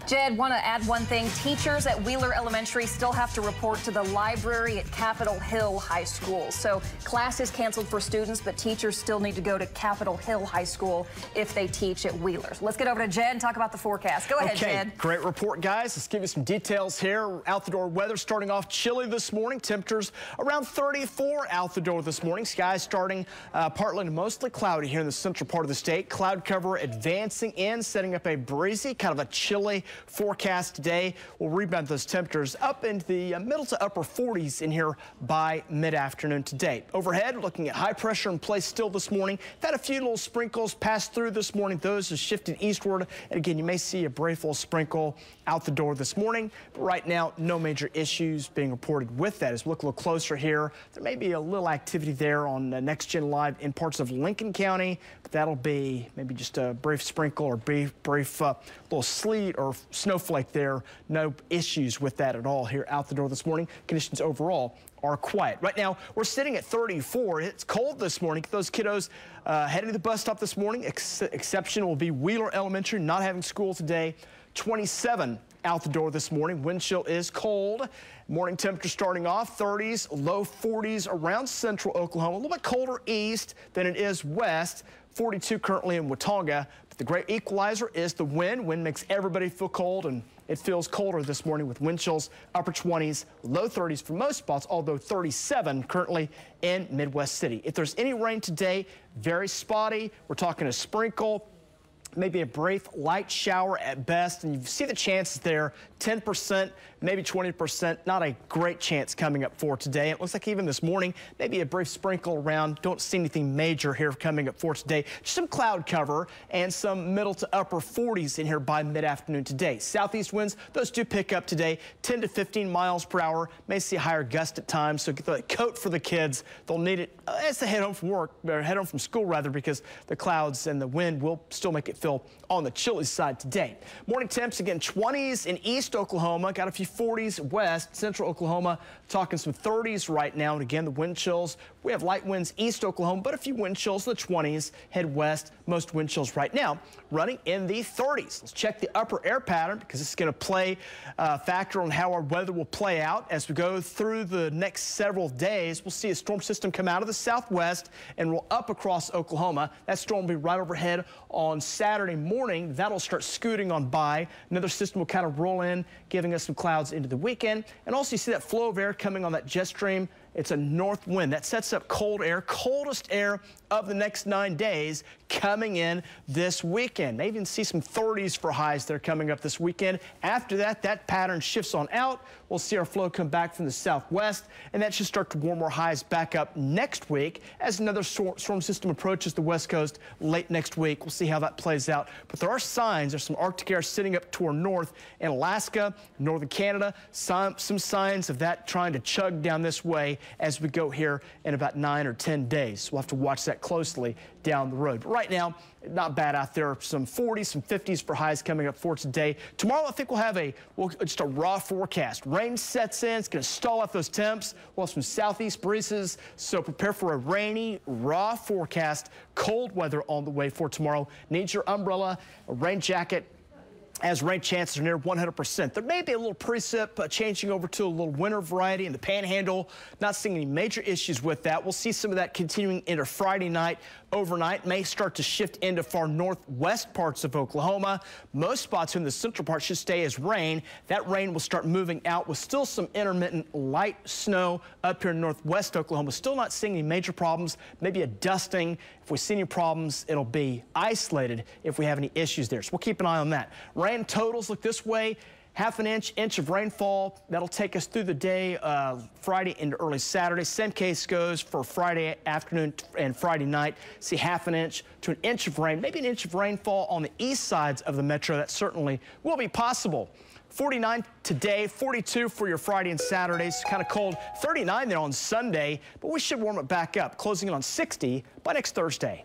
Jed, want to add one thing. Teachers at Wheeler Elementary still have to report to the library at Capitol Hill High School. So class is canceled for students, but teachers still need to go to Capitol Hill High School if they teach at Wheeler. So let's get over to Jed and talk about the forecast. Go ahead, Jed. Great report, guys. Let's give you some details here. Out the door weather starting off chilly this morning. Temperatures around 34 out the door this morning. Skies starting partly to mostly cloudy here in the central part of the state. Cloud cover advancing in, setting up a breezy, kind of a chilly forecast today. We'll rebound those temperatures up into the middle to upper 40s in here by mid-afternoon today. Overhead, looking at high pressure in place still this morning. Had a few little sprinkles pass through this morning. Those have shifted eastward. And again, you may see a brief little sprinkle out the door this morning. But right now, no major issues being reported with that. As we look a little closer here, there may be a little activity there on Next Gen Live in parts of Lincoln County. But that'll be maybe just a brief sprinkle or brief little sleet or snowflake there. No issues with that at all here out the door this morning. Conditions overall are quiet. Right now, we're sitting at 34. It's cold this morning. Those kiddos heading to the bus stop this morning. Exception will be Wheeler Elementary, not having school today. 27 out the door this morning. Wind chill is cold. Morning temperature starting off 30s, low 40s around central Oklahoma. A little bit colder east than it is west. 42 currently in Watauga. But the great equalizer is the wind. Wind makes everybody feel cold, and it feels colder this morning with wind chills upper 20s, low 30s for most spots, although 37 currently in Midwest City. If there's any rain today, very spotty. We're talking a sprinkle, maybe a brief light shower at best, and you see the chances there, 10%, maybe 20%. Not a great chance coming up for today. It looks like even this morning, maybe a brief sprinkle around. Don't see anything major here coming up for today. Just some cloud cover and some middle to upper 40s in here by mid-afternoon today. Southeast winds, those do pick up today, 10 to 15 miles per hour. May see a higher gust at times, so get the coat for the kids. They'll need it as they head home from work, or head home from school rather, because the clouds and the wind will still make it feel on the chilly side today. Morning temps again 20s in East Oklahoma, got a few 40s west. Central Oklahoma talking some 30s right now. And again, the wind chills, we have light winds East Oklahoma, but a few wind chills in the 20s. Head west, most wind chills right now running in the 30s. Let's check the upper air pattern, because this is going to play a factor on how our weather will play out as we go through the next several days. We'll see a storm system come out of the southwest and roll up across Oklahoma. That storm will be right overhead on Saturday morning. That'll start scooting on by. Another system will kind of roll in, giving us some clouds into the weekend. And also you see that flow of air coming on that jet stream. It's a north wind that sets up cold air, coldest air of the next 9 days coming in this weekend. May even see some 30s for highs that are coming up this weekend. After that, that pattern shifts on out. We'll see our flow come back from the southwest, and that should start to warm our highs back up next week as another storm system approaches the west coast late next week. We'll see how that plays out. But there are signs. There's some Arctic air sitting up toward north in Alaska, northern Canada. Some signs of that trying to chug down this way as we go here in about 9 or 10 days. We'll have to watch that closely down the road. But right now, not bad out there. Some 40s, some 50s for highs coming up for today. Tomorrow, I think we'll have just a raw forecast. Rain sets in. It's going to stall out those temps. We'll have some southeast breezes, so prepare for a rainy, raw forecast. Cold weather on the way for tomorrow. Need your umbrella, a rain jacket, as rain chances are near 100%. There may be a little precip changing over to a little winter variety in the panhandle. Not seeing any major issues with that. We'll see some of that continuing into Friday night. Overnight may start to shift into far northwest parts of Oklahoma. Most spots in the central part should stay as rain. That rain will start moving out with still some intermittent light snow up here in northwest Oklahoma. Still not seeing any major problems. Maybe a dusting. If we see any problems, it'll be isolated if we have any issues there. So we'll keep an eye on that. Rain totals look this way. Half an inch of rainfall. That'll take us through the day, Friday into early Saturday. Same case goes for Friday afternoon and Friday night. See half an inch to an inch of rain, maybe an inch of rainfall on the east sides of the metro. That certainly will be possible. 49 today, 42 for your Friday and Saturdays. Kind of cold. 39 there on Sunday, but we should warm it back up, closing in on 60 by next Thursday.